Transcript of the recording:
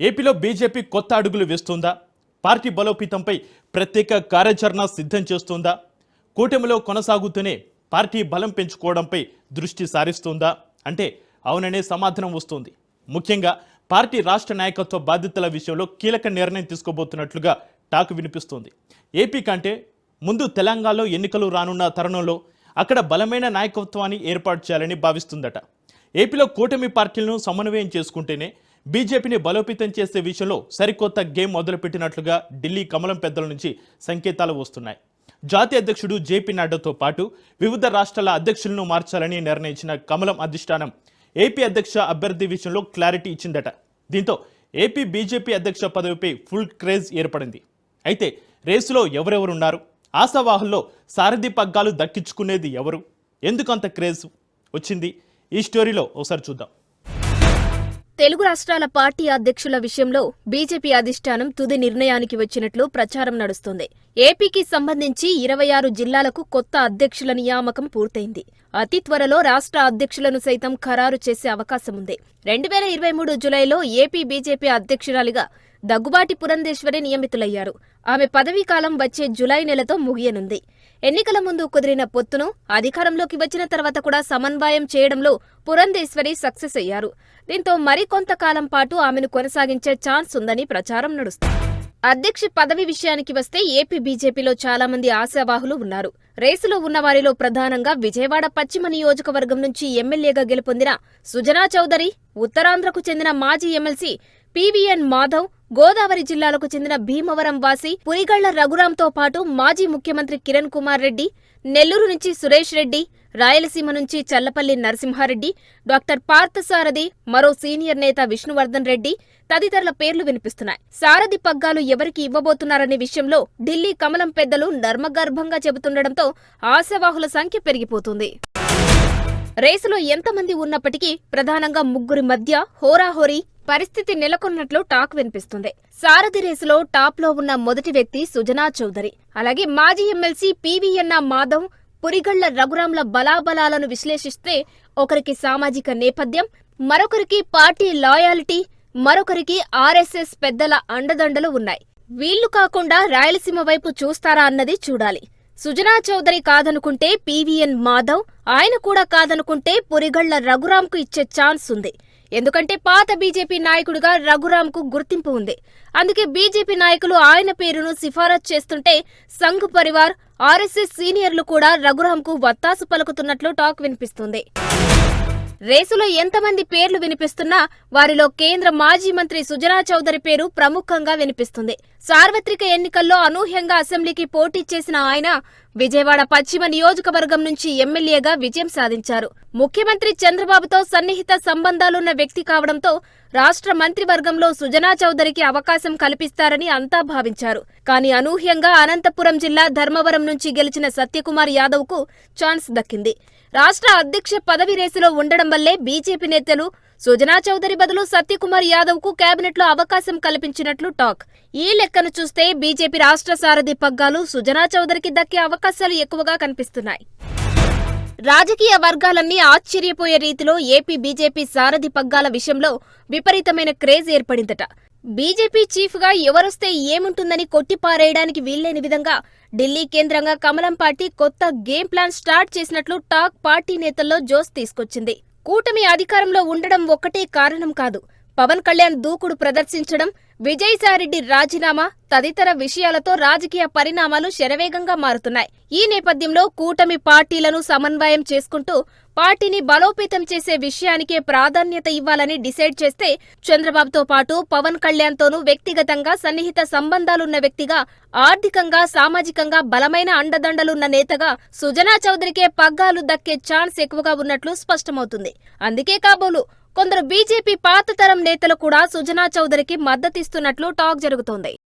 ఏపీలో బీజేపీ కొత్త అడుగులు వేస్తుందా? పార్టీ బలోపేతంపై ప్రత్యేక కార్యాచరణ సిద్ధం చేస్తుందా? కూటమిలో కొనసాగుతూనే పార్టీ బలం పెంచుకోవడంపై దృష్టి సారిస్తుందా అంటే అవుననే సమాధానం వస్తుంది. ముఖ్యంగా పార్టీ రాష్ట్ర నాయకత్వ బాధ్యతల విషయంలో కీలక నిర్ణయం తీసుకోబోతున్నట్లుగా టాక్ వినిపిస్తోంది. ఏపీ కంటే ముందు తెలంగాణలో ఎన్నికలు రానున్న తరుణంలో అక్కడ బలమైన నాయకత్వాన్ని ఏర్పాటు చేయాలని భావిస్తుందట. ఏపీలో కూటమి పార్టీలను సమన్వయం చేసుకుంటేనే బీజేపీని బలోపేతం చేసే విషయంలో సరికొత్త గేమ్ మొదలుపెట్టినట్లుగా ఢిల్లీ కమలం పెద్దల నుంచి సంకేతాలు వస్తున్నాయి. జాతీయ అధ్యక్షుడు జేపీ నడ్డాతో పాటు వివిధ రాష్ట్రాల అధ్యక్షులను మార్చాలని నిర్ణయించిన కమలం అధిష్టానం ఏపీ అధ్యక్ష అభ్యర్థి విషయంలో క్లారిటీ ఇచ్చిందట. దీంతో ఏపీ బీజేపీ అధ్యక్ష పదవిపై ఫుల్ క్రేజ్ ఏర్పడింది. అయితే రేసులో ఎవరెవరున్నారు? ఆశావాహుల్లో సారథి పగ్గాలు దక్కించుకునేది ఎవరు? ఎందుకంత క్రేజ్ వచ్చింది? ఈ స్టోరీలో ఒకసారి చూద్దాం. తెలుగు రాష్ట్రాల పార్టీ అధ్యక్షుల విషయంలో బీజేపీ అధిష్టానం తుది నిర్ణయానికి వచ్చినట్లు ప్రచారం నడుస్తోంది. ఏపీకి సంబంధించి 26 జిల్లాలకు కొత్త అధ్యక్షుల నియామకం పూర్తయింది. అతి త్వరలో రాష్ట్ర అధ్యక్షులను సైతం ఖరారు చేసే అవకాశముంది. 2023 జులైలో ఏపీ బీజేపీ అధ్యక్షురాలిగా దగ్గుబాటి పురంధేశ్వరి నియమితులయ్యారు. ఆమె పదవీకాలం వచ్చే జులై నెలతో ముగియనుంది. ఎన్నికల ముందు కుదిరిన పొత్తును అధికారంలోకి వచ్చిన తర్వాత కూడా సమన్వయం చేయడంలో పురంధేశ్వరి సక్సెస్ అయ్యారు. దీంతో మరికొంతకాలం పాటు ఆమెను కొనసాగించే ఛాన్స్ ఉందని ప్రచారం నడుస్తుంది. అధ్యక్ష పదవి విషయానికి వస్తే ఏపీ బీజేపీలో చాలా మంది ఆశావాహులు ఉన్నారు. రేసులో ఉన్నవారిలో ప్రధానంగా విజయవాడ పశ్చిమ నియోజకవర్గం నుంచి ఎమ్మెల్యేగా గెలుపొందిన సుజనా చౌదరి, ఉత్తరాంధ్రకు చెందిన మాజీ ఎమ్మెల్సీ పీవీఎన్ మాధవ్, గోదావరి జిల్లాలకు చెందిన భీమవరం వాసి పురిగళ్ల రఘురాంతో పాటు మాజీ ముఖ్యమంత్రి కిరణ్ కుమార్ రెడ్డి, నెల్లూరు నుంచి సురేష్ రెడ్డి, రాయలసీమ నుంచి చల్లపల్లి నరసింహారెడ్డి, డాక్టర్ పార్థసారథి, మరో సీనియర్ నేత విష్ణువర్ధన్ రెడ్డి తదితరుల పేర్లు వినిపిస్తున్నాయి. సారథి పగ్గాలు ఎవరికి ఇవ్వబోతున్నారనే విషయంలో ఢిల్లీ కమలం పెద్దలు నర్మగర్భంగా చెబుతుండటంతో ఆశావాహుల సంఖ్య పెరిగిపోతుంది. రేసులో ఎంతమంది ఉన్నప్పటికీ ప్రధానంగా ముగ్గురి మధ్య హోరాహోరీ పరిస్థితి నెలకొన్నట్లు టాక్ వినిపిస్తుంది. సారథి రేసులో టాప్లో ఉన్న మొదటి వ్యక్తి సుజనా చౌదరి. అలాగే మాజీ ఎమ్మెల్సీ పీవీఎన్ మాధవ్, పురిగళ్ల రఘురాంల బలాబలాలను విశ్లేషిస్తే ఒకరికి సామాజిక నేపథ్యం, మరొకరికి పార్టీ లాయాలిటీ, మరొకరికి ఆర్ఎస్ఎస్ పెద్దల అండదండలు ఉన్నాయి. వీళ్లు కాకుండా రాయలసీమ వైపు చూస్తారా అన్నది చూడాలి. సుజనా చౌదరి కాదనుకుంటే పీవీఎన్ మాధవ్, ఆయన కూడా కాదనుకుంటే పురిగళ్ల రఘురాంకు ఇచ్చే ఛాన్స్ ఉంది. ఎందుకంటే పాత బీజేపీ నాయకుడిగా రఘురాంకు గుర్తింపు ఉంది. అందుకే బీజేపీ నాయకులు ఆయన పేరును సిఫారసు చేస్తుంటే సంఘ్ పరివార్, ఆర్ఎస్ఎస్ సీనియర్లు కూడా రఘురాంకు వత్తాసు పలుకుతున్నట్లు టాక్ వినిపిస్తుంది. రేసులో ఎంతమంది పేర్లు వినిపిస్తున్నా వారిలో కేంద్ర మాజీ మంత్రి సుజనా చౌదరి పేరు ప్రముఖంగా వినిపిస్తుంది. సార్వత్రిక ఎన్నికల్లో అనూహ్యంగా అసెంబ్లీకి పోటీ చేసిన ఆయన విజయవాడ పశ్చిమ నియోజకవర్గం నుంచి ఎమ్మెల్యేగా విజయం సాధించారు. ముఖ్యమంత్రి చంద్రబాబుతో సన్నిహిత సంబంధాలున్న వ్యక్తి కావడంతో రాష్ట్ర మంత్రివర్గంలో సుజనా చౌదరికి అవకాశం కల్పిస్తారని అంతా భావించారు. కానీ అనూహ్యంగా అనంతపురం జిల్లా ధర్మవరం నుంచి గెలిచిన సత్యకుమార్ యాదవ్ కు ఛాన్స్ దక్కింది. రాష్ట్ర అధ్యక్ష పదవి రేసులో ఉండడం వల్లే బీజేపీ నేతలు సుజనా చౌదరి బదులు సత్యకుమార్ యాదవ్ కు కేబినెట్లో అవకాశం కల్పించినట్లు టాక్. ఈ లెక్కను చూస్తే బీజేపీ రాష్ట్ర సారథి పగ్గాలు సుజనా చౌదరికి దక్కే అవకాశాలు ఎక్కువగా కనిపిస్తున్నాయి. రాజకీయ వర్గాలన్నీ ఆశ్చర్యపోయే రీతిలో ఏపీ బీజేపీ సారథి పగ్గాల విషయంలో విపరీతమైన క్రేజ్ ఏర్పడిందట. బీజేపీ చీఫ్ గా ఎవరొస్తే ఏముంటుందని కొట్టిపారేయడానికి వీల్లేని విధంగా ఢిల్లీ కేంద్రంగా కమలం పార్టీ కొత్త గేమ్ ప్లాన్ స్టార్ట్ చేసినట్లు టాక్ పార్టీ నేతల్లో జోష్ తీసుకొచ్చింది. కూటమి అధికారంలో ఉండడం ఒక్కటే కారణం కాదు. పవన్ కళ్యాణ్ దూకుడు ప్రదర్శించడం, విజయసాయిరెడ్డి రాజీనామా తదితర విషయాలతో రాజకీయ పరిణామాలు శరవేగంగా మారుతున్నాయి. ఈ నేపథ్యంలో కూటమి పార్టీలను సమన్వయం చేసుకుంటూ పార్టీని బలోపేతం చేసే విషయానికే ప్రాధాన్యత ఇవ్వాలని డిసైడ్ చేస్తే చంద్రబాబుతో పాటు పవన్ కళ్యాణ్తోనూ వ్యక్తిగతంగా సన్నిహిత సంబంధాలున్న వ్యక్తిగా, ఆర్థికంగా సామాజికంగా బలమైన అండదండలున్న నేతగా సుజనా చౌదరికే పగ్గాలు దక్కే ఛాన్స్ ఎక్కువగా ఉన్నట్లు స్పష్టమవుతుంది. అందుకే కాబోలు కొందరు బీజేపీ పాత తరం నేతలు కూడా సుజనా చౌదరికి మద్దతిస్తున్నట్లు టాక్ జరుగుతోంది.